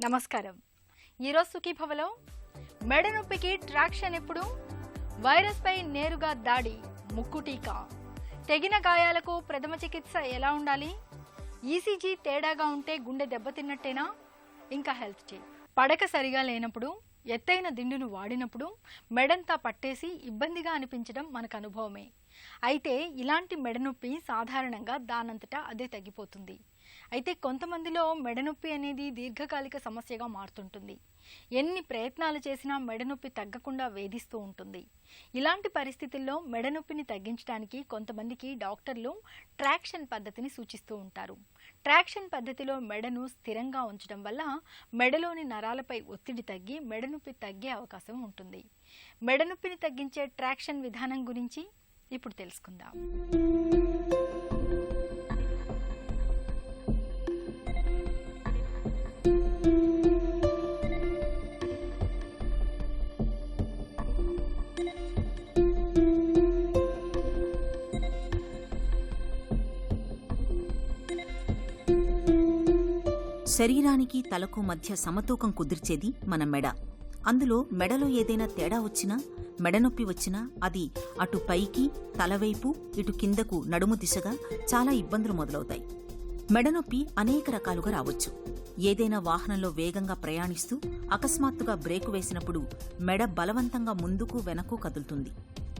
నమస్కారం. ఈరోజు సుఖీభవలో మెడ నొప్పికి ట్రాక్షన్ ఎప్పుడు, వైరస్ పై నేరుగా దాడి, ముక్కు టీకా, తెగిన గాయాలకు ప్రథమ చికిత్స ఎలా ఉండాలి, ఈసీజీ తేడాగా ఉంటే గుండె దెబ్బతిన్నట్టేనా, ఇంకా హెల్త్ టిప్. పడక సరిగా లేనప్పుడు, ఎత్తైన దిండును వాడినప్పుడు మెడంతా పట్టేసి ఇబ్బందిగా అనిపించడం మనకు అనుభవమే. అయితే ఇలాంటి మెడనొప్పి సాధారణంగా దానంతటా అదే తగ్గిపోతుంది. అయితే కొంతమందిలో మెడనొప్పి అనేది దీర్ఘకాలిక సమస్యగా మారుతుంటుంది. ఎన్ని ప్రయత్నాలు చేసినా మెడనొప్పి తగ్గకుండా వేధిస్తూ ఉంటుంది. ఇలాంటి పరిస్థితుల్లో మెడనొప్పిని తగ్గించడానికి కొంతమందికి డాక్టర్లు ట్రాక్షన్ పద్ధతిని సూచిస్తూ ఉంటారు. ట్రాక్షన్ పద్ధతిలో మెడను స్థిరంగా ఉంచడం వల్ల మెడలోని నరాలపై ఒత్తిడి తగ్గి మెడనొప్పి తగ్గే అవకాశం ఉంటుంది. మెడనొప్పిని తగ్గించే ట్రాక్షన్ విధానం గురించి ఇప్పుడు తెలుసుకుందాం. శరీరానికి తలకు మధ్య సమతూకం కుదిర్చేది మన మెడ. అందులో మెడలో ఏదైనా తేడా వచ్చినా, మెడనొప్పి వచ్చినా అది అటు పైకి తలవైపు, ఇటు కిందకు నడుము దిశగా చాలా ఇబ్బందులు మొదలవుతాయి. మెడనొప్పి అనేక రకాలుగా రావచ్చు. ఏదైనా వాహనంలో వేగంగా ప్రయాణిస్తూ అకస్మాత్తుగా బ్రేకు వేసినప్పుడు మెడ బలవంతంగా ముందుకు వెనక్కు కదులుతుంది.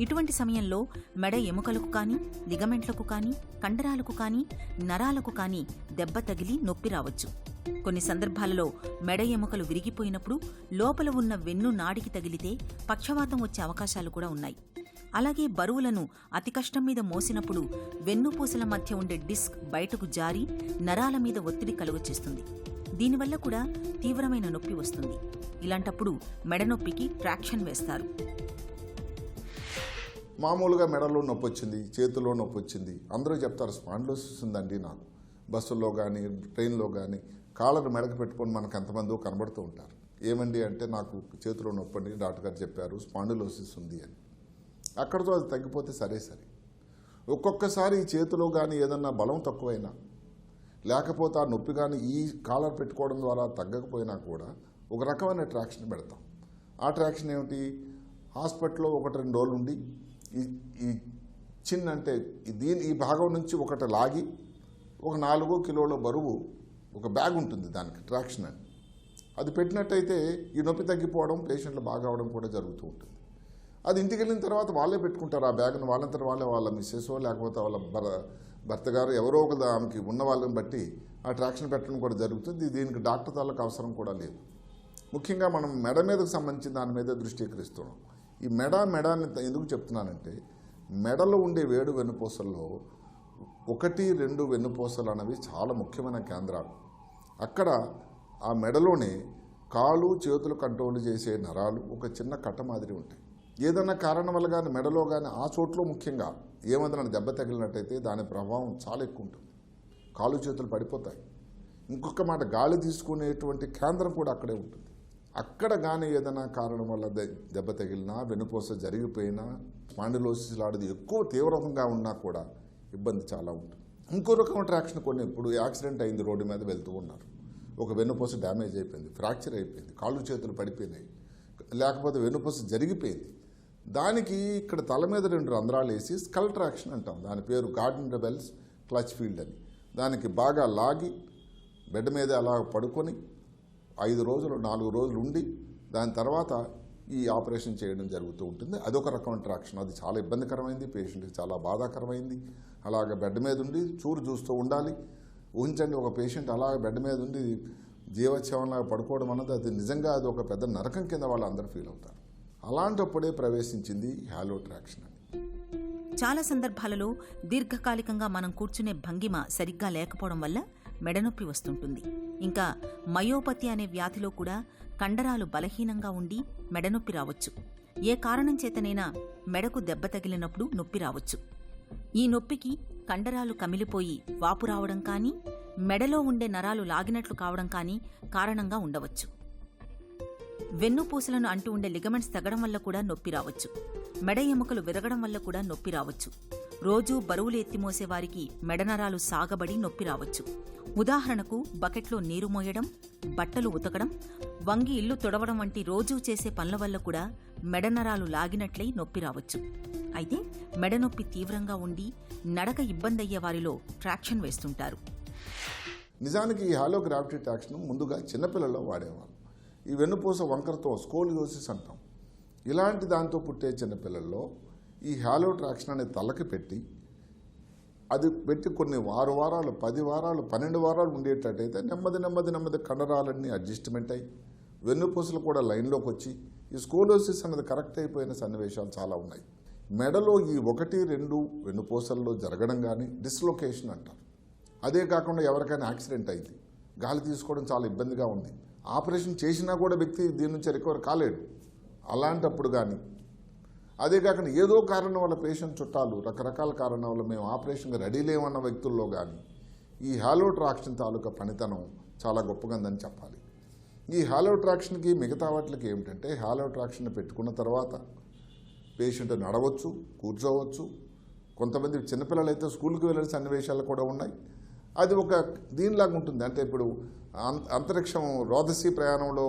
ఇటువంటి సమయంలో మెడ ఎముకలకు కానీ, లిగమెంట్లకు కానీ, కండరాలకు కానీ, నరాలకు కానీ దెబ్బ తగిలి నొప్పి రావచ్చు. కొన్ని సందర్భాలలో మెడ ఎముకలు విరిగిపోయినప్పుడు లోపల ఉన్న వెన్ను నాడికి తగిలితే పక్షవాతం వచ్చే అవకాశాలు కూడా ఉన్నాయి. అలాగే బరువులను అతి కష్టం మీద మోసినప్పుడు వెన్నుపూసల మధ్య ఉండే డిస్క్ బయటకు జారి నరాల మీద ఒత్తిడి కలుగచేస్తుంది. దీనివల్ల కూడా తీవ్రమైన నొప్పి వస్తుంది. ఇలాంటప్పుడు మెడనొప్పికి ట్రాక్షన్ వేస్తారు. మామూలుగా మెడలో నొప్పి వచ్చింది, చేతిలో నొప్పి వచ్చింది, అందరూ చెప్తారు స్పాండిలోసిస్ ఉందండి నాకు. బస్సుల్లో కానీ ట్రైన్లో కానీ కాళ్ళను మెడకు పెట్టుకొని మనకు ఎంతమందో కనబడుతూ ఉంటారు. ఏమండి అంటే నాకు చేతిలో నొప్పి అండి, డాక్టర్ గారు చెప్పారు స్పాండిలోసిస్ ఉంది అని. అక్కడితో అది తగ్గిపోతే సరే. ఒక్కొక్కసారి ఈ చేతిలో కానీ ఏదన్నా బలం తక్కువైనా, లేకపోతే ఆ నొప్పి కానీ ఈ కాలర్ పెట్టుకోవడం ద్వారా తగ్గకపోయినా కూడా ఒక రకమైన ట్రాక్షన్ పెడతాం. ఆ ట్రాక్షన్ ఏమిటి, హాస్పిటల్లో 1-2 రోజులు ఉండి ఈ చిన్న అంటే ఈ భాగం నుంచి ఒకటి లాగి ఒక 4 కిలోల బరువు ఒక బ్యాగ్ ఉంటుంది, దానికి ట్రాక్షన్ అని. అది పెట్టినట్టయితే ఈ నొప్పి తగ్గిపోవడం, పేషెంట్లు బాగా అవడం కూడా జరుగుతూ ఉంటుంది. అది ఇంటికి వెళ్ళిన తర్వాత వాళ్ళే పెట్టుకుంటారు ఆ బ్యాగ్ను. వాళ్ళంతా వాళ్ళ మిస్సెసో లేకపోతే వాళ్ళ భర్త గారు ఎవరో ఒక ఆమెకి ఉన్న వాళ్ళని బట్టి ఆ ట్రాక్షన్ పెట్టడం కూడా జరుగుతుంది. దీనికి డాక్టర్ తాలకు అవసరం కూడా లేదు. ముఖ్యంగా మనం మెడ మీదకు సంబంధించిన దాని మీద దృష్టీకరిస్తున్నాం. ఈ మెడని ఎందుకు చెప్తున్నానంటే, మెడలో ఉండే వేడు వెన్నుపూసల్లో 1-2 వెన్నుపూసలు అనేవి చాలా ముఖ్యమైన కేంద్రాలు. అక్కడ ఆ మెడలోనే కాలు చేతులు కంట్రోల్ చేసే నరాలు ఒక చిన్న కట్ట మాదిరి ఉంటాయి. ఏదన్నా కారణం వల్ల కానీ మెడలో కానీ ఆ చోట్లో ముఖ్యంగా ఏమన్నా దెబ్బ తగిలినట్టయితే దాని ప్రభావం చాలా ఎక్కువ ఉంటుంది. కాలు చేతులు పడిపోతాయి. ఇంకొక మాట, గాలి తీసుకునేటువంటి కేంద్రం కూడా అక్కడే ఉంటుంది. అక్కడ కానీ ఏదైనా కారణం వల్ల దెబ్బ తగిలినా, వెన్నుపూస జరిగిపోయినా, స్పాండిలోసిస్ లాంటిది ఎక్కువ తీవ్రంగా ఉన్నా కూడా ఇబ్బంది చాలా ఉంటుంది. ఇంకో రకం ట్రాక్షన్ కొన్ని, ఇప్పుడు యాక్సిడెంట్ అయింది, రోడ్డు మీద వెళ్తూ ఉన్నారు, ఒక వెన్నుపూస డ్యామేజ్ అయిపోయింది, ఫ్రాక్చర్ అయిపోయింది, కాళ్ళు చేతులు పడిపోయినాయి, లేకపోతే వెన్నుపూస జరిగిపోయింది. దానికి ఇక్కడ తల మీద 2 రంధ్రాలు వేసి స్కల్ ట్రాక్షన్ అంటాం. దాని పేరు గార్డెన్ రెబెల్స్ క్లచ్ ఫీల్డ్ అని. దానికి బాగా లాగి బెడ్ మీద అలా పడుకొని 5 రోజులు 4 రోజులు ఉండి దాని తర్వాత ఈ ఆపరేషన్ చేయడం జరుగుతూ ఉంటుంది. అదొక రకమైన ట్రాక్షన్. అది చాలా ఇబ్బందికరమైంది, పేషెంట్కి చాలా బాధాకరమైంది. అలాగ బెడ్ మీద ఉండి చూస్తూ ఉండాలి. ఊహించండి, ఒక పేషెంట్ అలా బెడ్ మీద ఉండి జీవోత్సవంలాగా పడుకోవడం అన్నది అది నిజంగా అది ఒక పెద్ద నరకం కింద వాళ్ళందరూ ఫీల్ అవుతారు. అలాంటప్పుడే ప్రవేశించింది హాలో ట్రాక్షన్ అని. చాలా సందర్భాలలో దీర్ఘకాలికంగా మనం కూర్చునే భంగిమ సరిగ్గా లేకపోవడం వల్ల మెడనొప్పి వస్తుంటుంది. ఇంకా మయోపతి అనే వ్యాధిలో కూడా కండరాలు బలహీనంగా ఉండి మెడనొప్పి రావచ్చు. ఏ కారణం చేతనైనా మెడకు దెబ్బ తగిలినప్పుడు నొప్పి రావచ్చు. ఈ నొప్పికి కండరాలు కమిలిపోయి వాపు రావడం కానీ, మెడలో ఉండే నరాలు లాగినట్లు కావడం కానీ కారణంగా ఉండవచ్చు. వెన్నుపూసలను అంటూ ఉండే లిగమెంట్స్ తగ్గడం వల్ల కూడా నొప్పి రావచ్చు. మెడ ఎముకలు విరగడం వల్ల కూడా నొప్పి రావచ్చు. రోజూ బరువులు ఎత్తిమోసే వారికి మెడనరాలు సాగబడి నొప్పి రావచ్చు. ఉదాహరణకు బకెట్లో నీరు మోయడం, బట్టలు ఉతకడం, వంగి ఇల్లు తొడవడం వంటి రోజూ చేసే పనుల వల్ల కూడా మెడనరాలు లాగినట్లయి నొప్పి రావచ్చు. అయితే మెడనొప్పి తీవ్రంగా ఉండి నడక ఇబ్బందయ్యే వారిలో ట్రాక్షన్ వేస్తుంటారు. నిజానికి ఈ హాలో గ్రావిటీ ట్రాక్షన్ ముందుగా చిన్నపిల్లల్లో వాడేవారు. ఈ వెన్నుపూస వంకరతో స్కోలియోసిస్ అంటాం. ఇలాంటి దాంతో పుట్టే చిన్నపిల్లల్లో ఈ హాలో ట్రాక్షన్ అనే తలకి పెట్టి అది పెట్టి కొన్ని 6 వారాలు 10 వారాలు 12 వారాలు ఉండేటట్టయితే నెమ్మది కండరాలన్నీ అడ్జస్ట్మెంట్ అయ్యి వెన్నుపూసలు కూడా లైన్లోకి వచ్చి ఈ స్కోలియోసిస్ అనేది కరెక్ట్ అయిపోయిన సన్నివేశాలు చాలా ఉన్నాయి. మెడలో ఈ 1-2 వెన్నుపూసల్లో జరగడం కానీ డిస్లొకేషన్ అంటారు. అదే కాకుండా ఎవరికైనా యాక్సిడెంట్ అయింది, గాలి తీసుకోవడం చాలా ఇబ్బందిగా ఉంది, ఆపరేషన్ చేసినా కూడా వ్యక్తి దీని నుంచి రికవర్ కాలేడు. అలాంటప్పుడు కానీ అదే కాకుండా ఏదో కారణం వల్ల పేషెంట్ చుట్టాలు రకరకాల కారణాల వల్ల మేము ఆపరేషన్కి రెడీ లేవన్న వ్యక్తుల్లో కానీ ఈ హాలో ట్రాక్షన్ తాలూకా పనితనం చాలా గొప్పగా ఉందని చెప్పాలి. ఈ హాలో ట్రాక్షన్కి మిగతా వాటికి ఏమిటంటే హాలో ట్రాక్షన్ పెట్టుకున్న తర్వాత పేషెంట్ నడవచ్చు, కూర్చోవచ్చు. కొంతమంది చిన్నపిల్లలు అయితే స్కూల్కి వెళ్ళిన సన్నివేశాలు కూడా ఉన్నాయి. అది ఒక దీనిలాగా ఉంటుంది. అంటే ఇప్పుడు అంతరిక్షం రోదసీ ప్రయాణంలో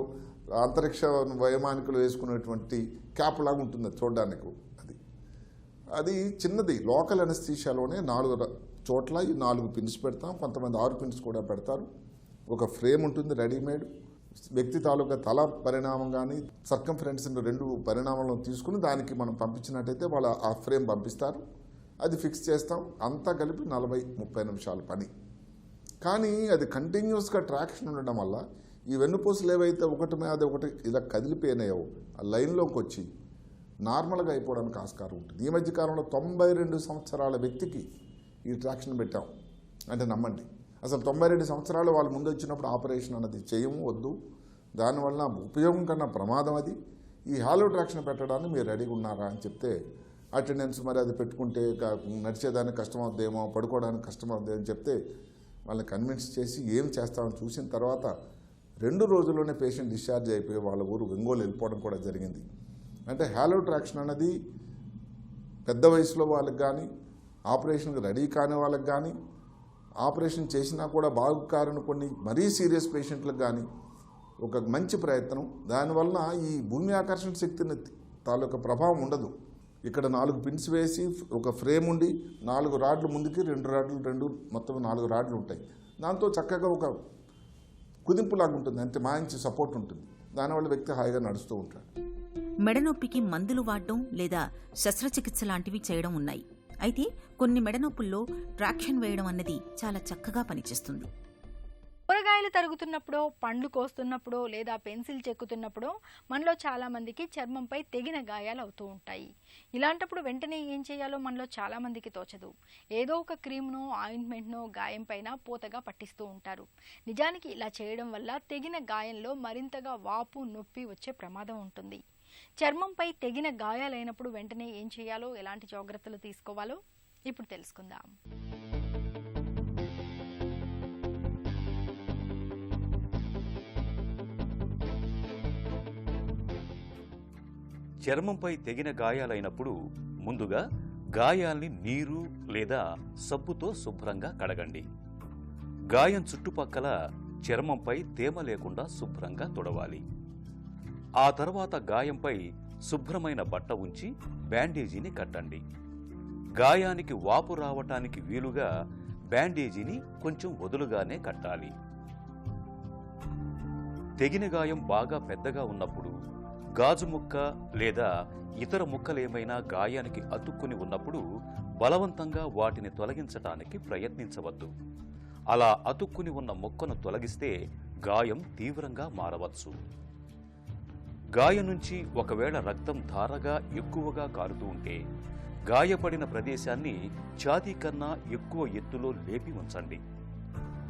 అంతరిక్ష వైమానికులు వేసుకునేటువంటి క్యాప్ లాగా ఉంటుంది చూడడానికి. అది చిన్నది. లోకల్ అనస్థీషియాలోనే 4 చోట్ల ఈ 4 పిన్స్ పెడతాం. కొంతమంది 6 పిన్స్ కూడా పెడతారు. ఒక ఫ్రేమ్ ఉంటుంది రెడీమేడ్. వ్యక్తి తాలూకా తల పరిణామం కానీ సర్కంఫరెన్స్ 2 పరిణామాలను తీసుకుని దానికి మనం పంపించినట్టయితే వాళ్ళు ఆ ఫ్రేమ్ పంపిస్తారు. అది ఫిక్స్ చేస్తాం. అంతా కలిపి 40-30 నిమిషాల పని. కానీ అది కంటిన్యూస్గా ట్రాక్షన్ ఉండడం వల్ల ఈ వెన్నుపూసలు ఏవైతే ఒకటి మీద ఒకటి ఇలా కదిలిపోయినాయో ఆ లైన్లోకి వచ్చి నార్మల్గా అయిపోవడానికి ఆస్కారం ఉంటుంది. ఈ మధ్యకాలంలో 92 సంవత్సరాల వ్యక్తికి ఈ ట్రాక్షన్ పెట్టాం అంటే నమ్మండి. అసలు 92 సంవత్సరాలు వాళ్ళు ముందు వచ్చినప్పుడు ఆపరేషన్ అన్నది చేయము, వద్దు. దానివల్ల ఉపయోగం కన్నా ప్రమాదం అది. ఈ హాలో ట్రాక్షన్ పెట్టడానికి మీరు రెడీగా ఉన్నారా అని చెప్తే అటెండెన్స్ మరి అది పెట్టుకుంటే నడిచేదానికి కష్టమవుద్దేమో, పడుకోవడానికి కష్టమవుద్ది అని చెప్తే వాళ్ళని కన్విన్స్ చేసి ఏం చేస్తామని చూసిన తర్వాత 2 రోజుల్లోనే పేషెంట్ డిశ్చార్జ్ అయిపోయి వాళ్ళ ఊరు ఒంగోలు వెళ్ళిపోవడం కూడా జరిగింది. అంటే హాలో ట్రాక్షన్ అన్నది పెద్ద వయసులో వాళ్ళకి కానీ ఆపరేషన్కి రెడీ కాని వాళ్ళకి కానీ ఆపరేషన్ చేసినా కూడా బాగుకారని కొన్ని మరీ సీరియస్ పేషెంట్లకు కానీ ఒక మంచి ప్రయత్నం. దానివల్ల ఈ భూమి ఆకర్షణ శక్తిని తాలూకా ప్రభావం ఉండదు. ఇక్కడ 4 పిన్స్ వేసి ఒక ఫ్రేమ్ ఉండి 4 రాడ్లు ముందుకి 2 రాడ్లు మొత్తం 4 రాడ్లు ఉంటాయి. దాంతో చక్కగా ఒక కుదింపులాగా ఉంటుంది. అంటే మంచి సపోర్ట్ ఉంటుంది. దానివల్ల వ్యక్తి హాయిగా నడుస్తూ ఉంటాడు. మెడనొప్పికి మందులు వాడడం లేదా శస్త్రచికిత్స లాంటివి చేయడం ఉన్నాయి. అయితే కొన్ని మెడనొప్పుల్లో ట్రాక్షన్ వేయడం అన్నది చాలా చక్కగా పనిచేస్తుంది. కూరగాయలు తరుగుతున్నప్పుడో, పండ్లు కోస్తున్నప్పుడో లేదా పెన్సిల్ చెక్కుతున్నప్పుడో మనలో చాలా మందికి చర్మంపై తెగిన గాయాలు అవుతూ ఉంటాయి. ఇలాంటప్పుడు వెంటనే ఏం చేయాలో మనలో చాలా మందికి తోచదు. ఏదో ఒక క్రీమ్నో ఆయింట్మెంట్నో గాయం పైన పూతగా పట్టిస్తూ ఉంటారు. నిజానికి ఇలా చేయడం వల్ల తెగిన గాయంలో మరింతగా వాపు, నొప్పి వచ్చే ప్రమాదం ఉంటుంది. చర్మంపై తెగిన గాయాలైనప్పుడు వెంటనే ఏం చేయాలో, ఎలాంటి జాగ్రత్తలు తీసుకోవాలో ఇప్పుడు తెలుసుకుందాం. చర్మంపై తెగిన గాయాలైనప్పుడు ముందుగా గాయాల్ని నీరు లేదా సబ్బుతో శుభ్రంగా కడగండి. గాయం చుట్టుపక్కల చర్మంపై తేమ లేకుండా శుభ్రంగా తుడవాలి. ఆ తర్వాత గాయంపై శుభ్రమైన బట్ట ఉంచి బ్యాండేజీని కట్టండి. గాయానికి వాపు రావటానికి వీలుగా బ్యాండేజీని కొంచెం వదులుగానే కట్టాలి. తెగిన గాయం బాగా పెద్దగా ఉన్నప్పుడు గాజు ముక్క లేదా ఇతర ముక్కలేమైనా గాయానికి అతుక్కుని ఉన్నప్పుడు బలవంతంగా వాటిని తొలగించటానికి ప్రయత్నించవద్దు. అలా అతుక్కుని ఉన్న ముక్కను తొలగిస్తే గాయం తీవ్రంగా మారవచ్చు. గాయం నుంచి ఒకవేళ రక్తం ధారగా ఎక్కువగా కారుతూ ఉంటే గాయపడిన ప్రదేశాన్ని ఛాతీ కన్నా ఎక్కువ ఎత్తులో లేపి ఉంచండి.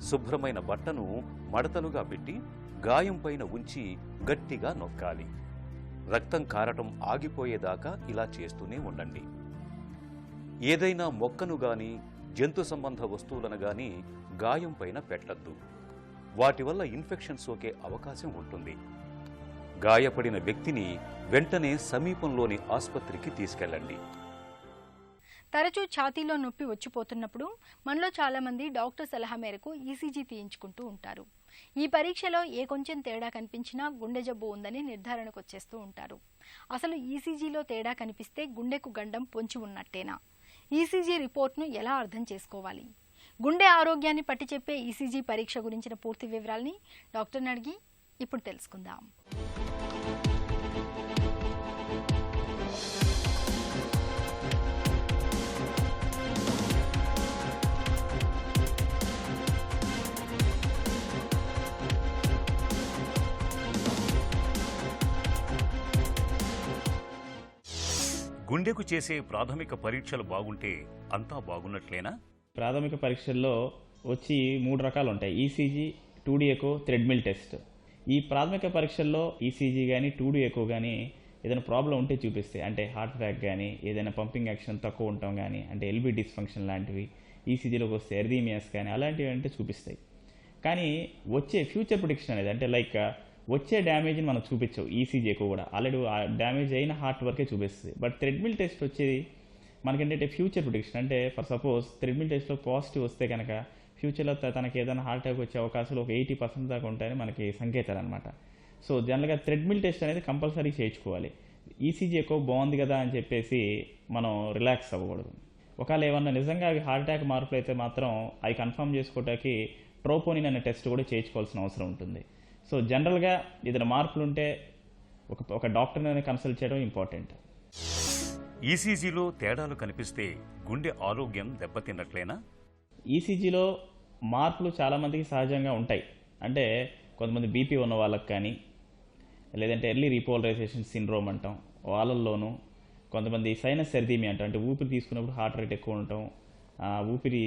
శుభ్రమైన బట్టను మడతలుగా పెట్టి గాయం పైన ఉంచి గట్టిగా నొక్కాలి. రక్తం కారటం ఆగిపోయేదాకా ఇలా చేస్తూనే ఉండండి. ఏదైనా మొక్కను గాని జంతు సంబంధ వస్తువులను గాని గాయం పైన పెట్టద్దు. వాటి వల్ల ఇన్ఫెక్షన్ సోకే అవకాశం ఉంటుంది. గాయపడిన వ్యక్తిని వెంటనే సమీపంలోని ఆసుపత్రికి తీసుకెళ్ళండి. తరచూ ఛాతీలో నొప్పి వచ్చిపోతున్నప్పుడు మనలో చాలామంది డాక్టర్ సలహా మేరకు ఈసీజీ తీయించుకుంటూ ఉంటారు. ఈ పరీక్షలో కొంచెం తేడా కనిపించినా గుండె జబ్బు ఉందని నిర్ధారణకు వచ్చేస్తూ ఉంటారు. అసలు ఈసీజీలో తేడా కనిపిస్తే గుండెకు గండం పొంచి ఉన్నట్టేనా? ఈసీజీ రిపోర్ట్ను ఎలా అర్థం చేసుకోవాలి? గుండె ఆరోగ్యాన్ని పట్టి చెప్పే ఈసీజీ పరీక్ష గురించిన పూర్తి వివరాల్ని డాక్టర్ని అడిగి ఇప్పుడు తెలుసుకుందాం. గుండెకు చేసే ప్రాథమిక పరీక్షలు బాగుంటే అంతా బాగున్నట్లేనా? ప్రాథమిక పరీక్షల్లో వచ్చి 3 రకాలు ఉంటాయి: ECG, 2D echo, treadmill test. ఈ ప్రాథమిక పరీక్షల్లో ఈసీజీ కానీ 2D ఎకో కానీ ఏదైనా ప్రాబ్లం ఉంటే చూపిస్తాయి. అంటే హార్ట్ అటాక్ కానీ, ఏదైనా పంపింగ్ యాక్షన్ తక్కువ ఉండటం కానీ, అంటే ఎల్బీ డిస్ఫంక్షన్ లాంటివి, ఈసీజీలోకి వస్తే ఎర్దీమియాస్ కానీ అలాంటివి అంటే చూపిస్తాయి. కానీ వచ్చే ఫ్యూచర్ ప్రిడిక్షన్ అనేది, అంటే లైక్ వచ్చే డ్యామేజ్ని మనకు చూపించవు ఈసీజీ ఎక్కువ కూడా. ఆల్రెడీ డ్యామేజ్ అయిన హార్ట్ వరకే చూపిస్తుంది. బట్ థ్రెడ్మిల్ టెస్ట్ వచ్చేది మనకేంటంటే ఫ్యూచర్ ప్రిడిక్షన్. అంటే ఫర్ సపోజ్ థ్రెడ్మిల్ టెస్ట్లో పాజిటివ్ వస్తే కనుక ఫ్యూచర్లో తనకి ఏదైనా హార్ట్ అటాక్ వచ్చే అవకాశాలు ఒక 80% దాకా ఉంటాయని మనకి సంకేతాలు అనమాట. సో జనరల్గా థ్రెడ్మిల్ టెస్ట్ అనేది కంపల్సరీ చేయించుకోవాలి. ఈసీజీ ఎక్కువ బాగుంది కదా అని చెప్పేసి మనం రిలాక్స్ అవ్వకూడదు. ఒకవేళ ఏమన్నా నిజంగా అవి హార్ట్ అటాక్ మార్పులు అయితే మాత్రం అవి కన్ఫర్మ్ చేసుకోవడానికి ట్రోపోనిన్ అనే టెస్ట్ కూడా చేయించుకోవాల్సిన అవసరం ఉంటుంది. సో జనరల్గా ఏదైనా మార్పులు ఉంటే ఒక డాక్టర్ని కన్సల్ట్ చేయడం ఇంపార్టెంట్. ఈసీజీలో తేడాలు కనిపిస్తే గుండె ఆరోగ్యం దెబ్బతిన్నట్లేనా? ఈసీజీలో మార్పులు చాలామందికి సహజంగా ఉంటాయి. అంటే కొంతమంది బీపీ ఉన్న వాళ్ళకి కానీ, లేదంటే ఎర్లీ రీపోలరైజేషన్ సిండ్రోమ్ అంటాం వాళ్ళల్లోనూ, కొంతమంది సైనస్ ఎర్దీమియా అంటాం, అంటే ఊపిరి తీసుకున్నప్పుడు హార్ట్ రేట్ ఎక్కువ ఉండటం, ఊపిరి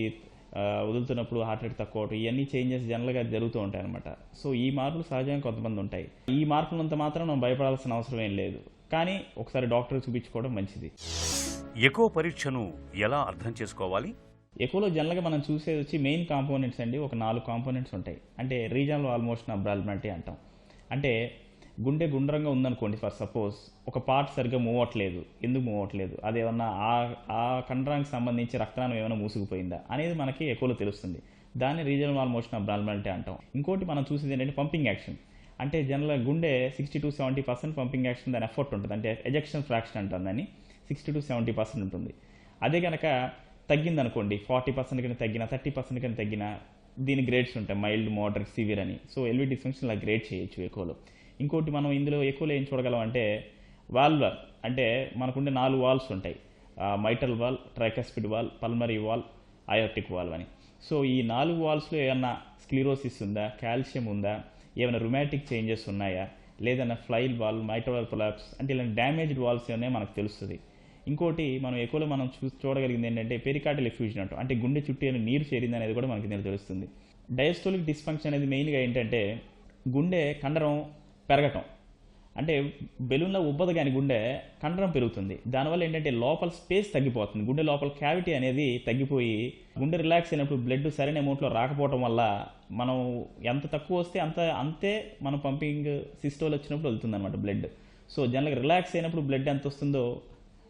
వదులుతున్నప్పుడు హార్ట్ రేట్ తక్కువ అవటం, ఇవన్నీ చేంజెస్ జనరల్గా జరుగుతూ ఉంటాయి అనమాట. సో ఈ మార్పులు సహజంగా కొంతమంది ఉంటాయి. ఈ మార్పులంత మాత్రం మనం భయపడాల్సిన అవసరం ఏం లేదు. కానీ ఒకసారి డాక్టర్ చూపించుకోవడం మంచిది. ఎకో పరీక్షను ఎలా అర్థం చేసుకోవాలి? ఎకోలో జనరల్గా మనం చూసేది వచ్చి మెయిన్ కాంపోనెంట్స్ అండి. ఒక 4 కాంపోనెంట్స్ ఉంటాయి. అంటే రీజనల్ వాల్ మోషన్ అబ్నార్మాలిటీ అంటాం. అంటే గుండె గుండ్రంగా ఉందనుకోండి, ఫర్ సపోజ్ ఒక పార్ట్ సరిగ్గా మూవ్ అవ్వట్లేదు. ఎందుకు మూవ్ అవ్వట్లేదు? అదేమన్నా ఆ కండరానికి సంబంధించి రక్తనాళం ఏమైనా మూసుకుపోయిందా అనేది మనకి ఎకోలో తెలుస్తుంది. దాన్ని రీజనల్ వాల్ మోషన్ అబ్నార్మాలిటీ అంటాం. ఇంకోటి మనం చూసేది ఏంటంటే పంపింగ్ యాక్షన్. అంటే జనరల్గా గుండె 60 to 70% పంపింగ్ యాక్షన్ దాని ఎఫర్ట్ ఉంటుంది. అంటే ఎజెక్షన్ ఫ్రాక్షన్ అంటాం దాన్ని. 60 to 70% ఉంటుంది. అదే కనుక తగ్గిందనుకోండి, 40% కన్నా తగ్గినా, 30% కన్నా తగ్గినా, దీని గ్రేడ్స్ ఉంటాయి, మైల్డ్, మోడరేట్, సివియర్ అని. సో ఎల్వీ డిస్ఫంక్షన్ ఇలా గ్రేడ్ చేయొచ్చు ఎకోలో. ఇంకోటి మనం ఇందులో ఎకోలో ఏం చూడగలం అంటే వాల్వర్. అంటే మనకుండే 4 వాల్వ్స్ ఉంటాయి: మైటల్ wall, tricuspid wall, pulmonary wall, aortic valve అని. సో ఈ 4 వాల్వ్స్లో ఏమన్నా స్క్లిరోసిస్ ఉందా, కాల్షియం ఉందా, ఏమైనా రుమాటిక్ చేంజెస్ ఉన్నాయా, లేదన్నా ఫ్లైల్ వాల్, మైటోవాల్ కొలాప్స్, అంటే ఇలాంటి డ్యామేజ్డ్ వాల్వ్స్ ఏమైనా మనకు తెలుస్తుంది. ఇంకోటి మనం ఎకోలో మనం చూడగలిగింది ఏంటంటే పెరికార్డియల్ ఎఫ్యూజన్ అంటాం. అంటే గుండె చుట్టూ ఏమైనా నీరు చేరింది అనేది కూడా మనకి తెలుస్తుంది. డయాస్టోలిక్ డిస్ఫంక్షన్ అనేది మెయిన్గా ఏంటంటే గుండె కండరం పెరగటం. అంటే బెలూన్లో ఉబ్బదు కానీ గుండె కండరం పెరుగుతుంది. దానివల్ల ఏంటంటే లోపల స్పేస్ తగ్గిపోతుంది. గుండె లోపల క్యావిటీ అనేది తగ్గిపోయి గుండె రిలాక్స్ అయినప్పుడు బ్లడ్ సరైన అమౌంట్లో రాకపోవడం వల్ల మనం ఎంత తక్కువ వస్తే అంతే మనం పంపింగ్ సిస్టోల్ వచ్చినప్పుడు వెళ్తుంది అనమాట బ్లడ్. సో జనరల్గా రిలాక్స్ అయినప్పుడు బ్లడ్ ఎంత వస్తుందో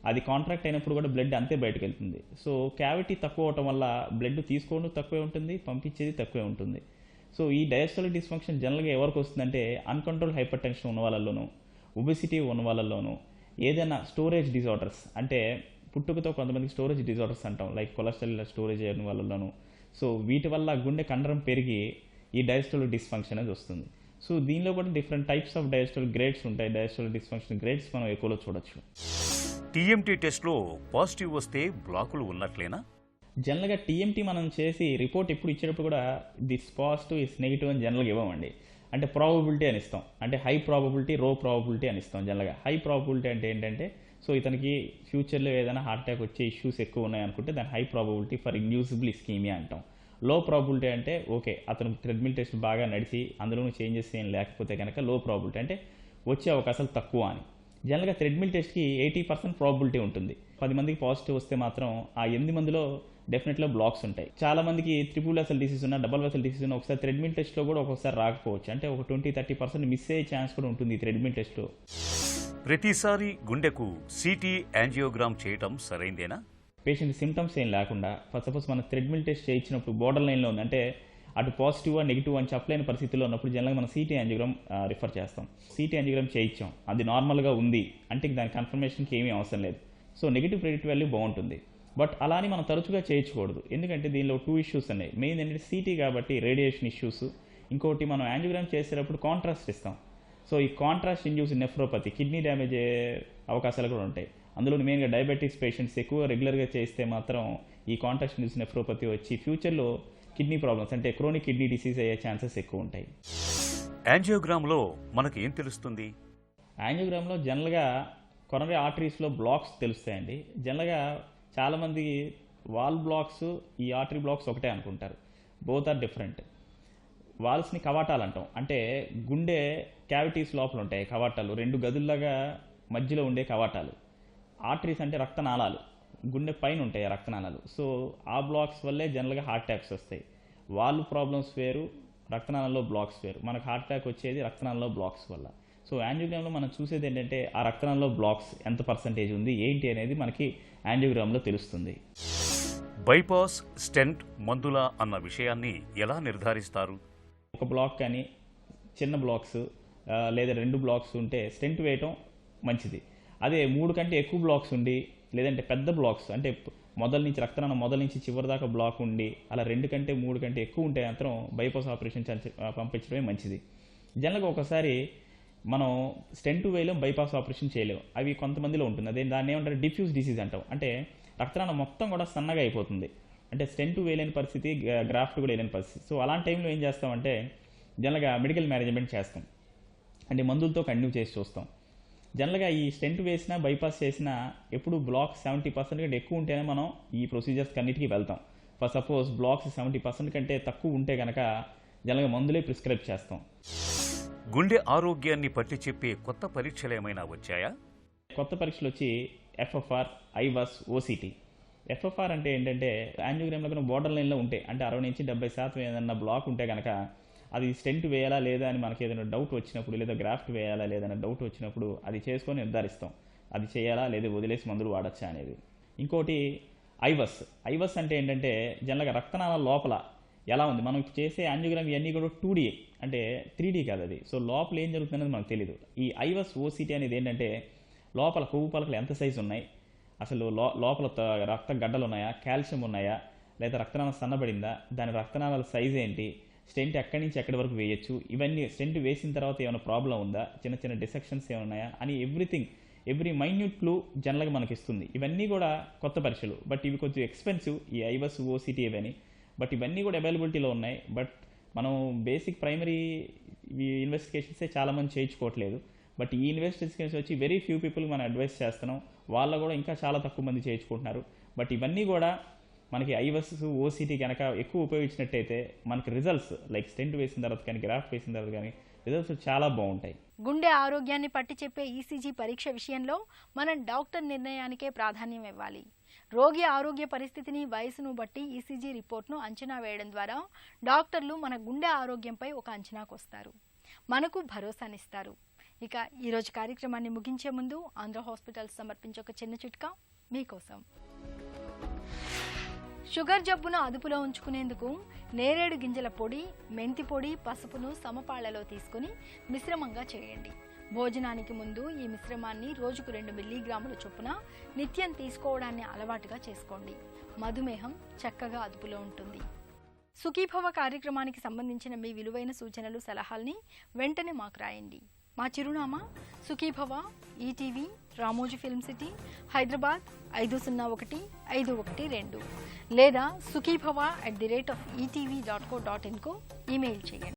అది కాంట్రాక్ట్ అయినప్పుడు కూడా బ్లడ్ అంతే బయటకు వెళ్తుంది. సో క్యావిటీ తక్కువ అవటం వల్ల బ్లడ్ తీసుకోవడం తక్కువే ఉంటుంది, పంపించేది తక్కువే ఉంటుంది. సో ఈ డయాస్టోలిక్ డిస్ఫంక్షన్ జనరల్గా ఎవరికి వస్తుందంటే అన్కంట్రోల్ హైపర్ టెన్షన్ ఉన్న వాళ్ళలోనూ, ఒబెసిటీ ఉన్న వాళ్ళలోనూ, ఏదైనా స్టోరేజ్ డిజార్డర్స్, అంటే పుట్టుకతో కొంతమందికి స్టోరేజ్ డిజార్డర్స్ అంటాం, లైక్ కొలెస్ట్రాల్ స్టోరేజ్ అయిన వాళ్ళలోనూ. సో వీటి వల్ల గుండె కండరం పెరిగి ఈ డయాస్టోలిక్ డిస్ఫంక్షన్ అనేది వస్తుంది. సో దీనిలో కూడా different types of diastolic grades ఉంటాయి. డయాస్టోలిక్ డిస్ఫంక్షన్ గ్రేడ్స్ మనం ఎక్కువలో చూడొచ్చు. టీఎంటీ టెస్ట్లో పాజిటివ్ వస్తే బ్లాకులు ఉన్నట్లేనా? జనరల్గా టీఎంటీ మనం చేసి రిపోర్ట్ ఎప్పుడు ఇచ్చేటప్పుడు కూడా దిస్ పాజిటివ్ ఇస్ నెగిటివ్ అని జనరల్గా ఇవ్వమండి. అంటే ప్రాబబిలిటీ అని ఇస్తాం. అంటే హై ప్రాబబిలిటీ, లో ప్రాబబిలిటీ అని ఇస్తాం జనరల్గా. హై ప్రాబబిలిటీ అంటే ఏంటంటే సో ఇతనికి ఫ్యూచర్లో ఏదైనా హార్ట్ అటాక్ వచ్చే ఇష్యూస్ ఎక్కువ ఉన్నాయనుకుంటే దాని హై ప్రాబబిలిటీ ఫర్ ఇండ్యూసిబుల్ ఇస్కీమియా అంటాం. లో ప్రాబబిలిటీ అంటే ఓకే అతను ట్రెడ్మిల్ టెస్ట్ బాగా నడిచి అందులోనూ చేంజెస్ ఏం లేకపోతే కనుక లో ప్రాబబిలిటీ, అంటే వచ్చే అవకాశాలు తక్కువ అని. జనరల్గా థ్రెడ్మిల్ టెస్ట్కి 80% ప్రాబబిలిటీ ఉంటుంది. 10 మందికి పాజిటివ్ వస్తే మాత్రం ఆ 8 మందిలో డెఫినెట్గా బ్లాక్స్ ఉంటాయి. చాలా మందికి ట్రిపుల్ వెసల్ డిసీజ్ ఉన్న, డబుల్ వెసల్ డిసీజ్ ఉన్న ఒకసారి థ్రెడ్మిల్ టెస్ట్లో కూడా ఒక్కొక్కసారి రాకపోవచ్చు. అంటే ఒక 20-30% మిస్ అయ్యే ఛాన్స్ కూడా ఉంటుంది ఈ థ్రెడ్మిల్ టెస్ట్లో. ప్రతిసారి గుండెకు సిటీ యాంజియోగ్రామ్ చేయటం సరైందేనా? పేషెంట్ సిమ్టమ్స్ ఏం లేకుండా ఫస్ట్ సపోజ్ మన థ్రెడ్మిల్ టెస్ట్ చేయించినప్పుడు బోర్డర్ లైన్లో ఉంది, అంటే అటు పాజిటివ్ నెగిటివ్ అని చెప్పలేని పరిస్థితుల్లో ఉన్నప్పుడు జనరల్గా మనం సిటీ యాంజియోగ్రామ్ రిఫర్ చేస్తాం. సిటీ యాంజియోగ్రామ్ చేయించాం, అది నార్మల్గా ఉంది అంటే దాని కన్ఫర్మేషన్కి ఏమీ అవసరం లేదు. సో నెగిటివ్ ప్రెడిక్ట్ వాల్యూ బాగుంటుంది. బట్ అలానే మనం తరచుగా చేయించకూడదు, ఎందుకంటే దీనిలో 2 ఇష్యూస్ ఉన్నాయి. మెయిన్ ఏంటంటే సిటీ కాబట్టి రేడియేషన్ ఇష్యూస్, ఇంకోటి మనం యాంజియోగ్రామ్ చేసేటప్పుడు కాంట్రాస్ట్ ఇస్తాం. సో ఈ contrast induce nephropathy, kidney damage అయ్యే అవకాశాలు కూడా ఉంటాయి. అందులో మెయిన్గా డయాబెటిక్స్ పేషెంట్స్ ఎక్కువ రెగ్యులర్గా చేస్తే మాత్రం ఈ కాంట్రాస్ట్ ఇండ్యూస్ నెఫ్రోపతి వచ్చి ఫ్యూచర్లో కిడ్నీ ప్రాబ్లమ్స్ అంటే క్రోనిక్ కిడ్నీ డిసీజ్ అయ్యే ఛాన్సెస్ ఎక్కువ ఉంటాయి. యాంజియోగ్రామ్లో మనకు ఏం తెలుస్తుంది? యాంజియోగ్రామ్లో జనరల్గా కొరనరీ ఆర్టరీస్లో బ్లాక్స్ తెలుస్తాయండి. జనరల్గా చాలామంది వాల్ బ్లాక్స్, ఈ ఆర్టరీ బ్లాక్స్ ఒకటే అనుకుంటారు. Both are different. వాల్స్ని కవాటాలు అంటాం, అంటే గుండె క్యావిటీస్ లోపల ఉంటాయి కవాటాలు, 2 గదుల్లాగా మధ్యలో ఉండే కవాటాలు. ఆర్టరీస్ అంటే రక్తనాళాలు, గుండె పైన ఉంటాయి రక్తనాళాలు. సో ఆ బ్లాక్స్ వల్లే జనరల్గా హార్ట్ అటాక్స్ వస్తాయి. వాల్ ప్రాబ్లమ్స్ వేరు, రక్తనాళాల్లో బ్లాక్స్ వేరు. మనకు హార్ట్ అటాక్ వచ్చేది రక్తనాళాల్లో బ్లాక్స్ వల్ల. సో యాంజియోగ్రామ్లో మనం చూసేది ఏంటంటే ఆ రక్తనాళాల్లో బ్లాక్స్ ఎంత పర్సంటేజ్ ఉంది ఏంటి అనేది మనకి యాంజియోగ్రామ్లో తెలుస్తుంది. బైపాస్, స్టెంట్, మందుల అన్న విషయాన్ని ఎలా నిర్ధారిస్తారు? ఒక బ్లాక్ కానీ చిన్న బ్లాక్స్ లేదా 2 బ్లాక్స్ ఉంటే స్టెంట్ వేయటం మంచిది. అదే 3 కంటే ఎక్కువ బ్లాక్స్ ఉండి లేదంటే పెద్ద బ్లాక్స్ అంటే రక్తనాళం మొదల నుంచి చివరి దాకా బ్లాక్ ఉండి అలా 2 కంటే 3 కంటే ఎక్కువ ఉంటే మాత్రం బైపాస్ ఆపరేషన్ పంపించడమే మంచిది. జనరల్గా ఒకసారి మనం స్టెంట్ వేయలేం, బైపాస్ ఆపరేషన్ చేయలేము. అవి కొంతమందిలో ఉంటుంది. అదే దాన్ని ఏమంటారు డిఫ్యూజ్ డిసీజ్ అంటాం, అంటే రక్తనాళం మొత్తం కూడా సన్నగా అయిపోతుంది. అంటే స్టెంట్ వేయలేని పరిస్థితి, గ్రాఫ్ట్ కూడా వేయలేని పరిస్థితి. సో అలాంటి టైంలో ఏం చేస్తామంటే జనరల్గా మెడికల్ మేనేజ్మెంట్ చేస్తాం, అంటే మందులతో కంటిన్యూ చేసి చూస్తాం. జనరల్గా ఈ స్టెంట్ వేసినా బైపాస్ చేసినా ఎప్పుడు బ్లాక్ 70% కంటే ఎక్కువ ఉంటేనే మనం ఈ ప్రొసీజర్స్ అన్నిటికీ వెళ్తాం. ఫర్ సపోజ్ బ్లాక్స్ 70% కంటే తక్కువ ఉంటే కనుక జనరల్గా మందులే ప్రిస్క్రైబ్ చేస్తాం. గుండె ఆరోగ్యాన్ని పట్టి చెప్పే కొత్త పరీక్షలు ఏమైనా వచ్చాయా? కొత్త పరీక్షలు వచ్చి ఎఫ్ఎఫ్ఆర్, ఐవాస్, ఓసిటీ. ఎఫ్ఎఫ్ఆర్ అంటే ఏంటంటే యాంజియోగ్రామ్లో కనుక బోర్డర్ లైన్లో ఉంటే, అంటే 60 నుంచి 70% ఏదన్నా బ్లాక్ ఉంటే కనుక అది స్టెంట్ వేయాలా లేదా అని మనకి ఏదైనా డౌట్ వచ్చినప్పుడు, లేదా గ్రాఫ్ట్ వేయాలా లేదన్న డౌట్ వచ్చినప్పుడు అది చేసుకొని నిర్ధారిస్తాం, అది చేయాలా లేదా వదిలేసి మందులు వాడచ్చా అనేది. ఇంకోటి ఐవస్. ఐవస్ అంటే ఏంటంటే జనరల్గా రక్తనాళాల లోపల ఎలా ఉంది, మనం చేసే యాంజియోగ్రామ్ ఇవన్నీ కూడా 2D, అంటే 3D కాదు అది. సో లోపల ఏం జరుగుతుందనేది మనకు తెలియదు. ఈ ఐవస్, ఓసిటీ అనేది ఏంటంటే లోపల కొవ్వు పలకలు ఎంత సైజు ఉన్నాయి, అసలు లోపల రక్త గడ్డలు ఉన్నాయా, కాల్షియం ఉన్నాయా, లేదా రక్తనాళం సన్నబడిందా, దాని రక్తనాళాల సైజ్ ఏంటి, స్టెంట్ ఎక్కడి నుంచి ఎక్కడి వరకు వేయచ్చు, ఇవన్నీ స్టెంట్ వేసిన తర్వాత ఏమైనా ప్రాబ్లం ఉందా, చిన్న చిన్న డిసెక్షన్స్ ఏమన్నాయా అని ఎవ్రీ మైన్యూట్ క్లూ జనరల్గా మనకి ఇస్తుంది. ఇవన్నీ కూడా కొత్త పరీక్షలు, బట్ ఇవి కొంచెం ఎక్స్పెన్సివ్, ఈ ఐవస్, ఓసిటీ ఇవన్నీ. బట్ ఇవన్నీ కూడా అవైలబిలిటీలో ఉన్నాయి. బట్ మనం బేసిక్ ప్రైమరీ ఇన్వెస్టిగేషన్సే చాలామంది చేయించుకోవట్లేదు. బట్ ఈ ఇన్వెస్టిగేషన్స్ వచ్చి వెరీ ఫ్యూ పీపుల్ మనం అడ్వైస్ చేస్తున్నాం, వాళ్ళ కూడా ఇంకా చాలా తక్కువ మంది చేయించుకుంటున్నారు. బట్ ఇవన్నీ కూడా మనకి ఐవస్, ఓసిటీ కనుక ఎక్కువ ఉపయోగించినట్టయితే మనకి రిజల్ట్స్ లైక్ స్టెంట్ వేసిన తర్వాత కానీ గ్రాఫ్ట్ వేసిన తర్వాత కానీ రిజల్ట్స్ చాలా బాగుంటాయి. గుండె ఆరోగ్యాన్ని పట్టి చెప్పే ఈసీజీ పరీక్ష విషయంలో మనం డాక్టర్ నిర్ణయానికే ప్రాధాన్యం ఇవ్వాలి. రోగి ఆరోగ్య పరిస్థితిని, వయసును బట్టి ఈసీజీ రిపోర్ట్ను అంచనా వేయడం ద్వారా డాక్టర్లు మన గుండె ఆరోగ్యంపై ఒక అంచనాకు వస్తారు, మనకు భరోసానిస్తారు. ఇక ఈరోజు కార్యక్రమాన్ని ముగించే ముందు ఆంధ్ర హాస్పిటల్స్ సమర్పించే ఒక చిన్న చిట్కా మీకోసం. షుగర్ జబ్బును అదుపులో ఉంచుకునేందుకు నేరేడు గింజల పొడి, మెంతి పొడి, పసుపును సమపాళ్లలో తీసుకుని మిశ్రమంగా చేయండి. భోజనానికి ముందు ఈ మిశ్రమాన్ని రోజుకు 2 మిల్లీగ్రాముల చొప్పున నిత్యం తీసుకోవడాన్ని అలవాటుగా చేసుకోండి. మధుమేహం చక్కగా అదుపులో ఉంటుంది. సుఖీభవ కార్యక్రమానికి సంబంధించిన మీ విలువైన సూచనలు, సలహాల్ని వెంటనే మాకు రాయండి. మా చిరునామా Sukhibhava, ETV, Ramoji film city, Hyderabad 501512 లేదా sukhibhava@etv.co.in కు ఈమెయిల్ చేయండి.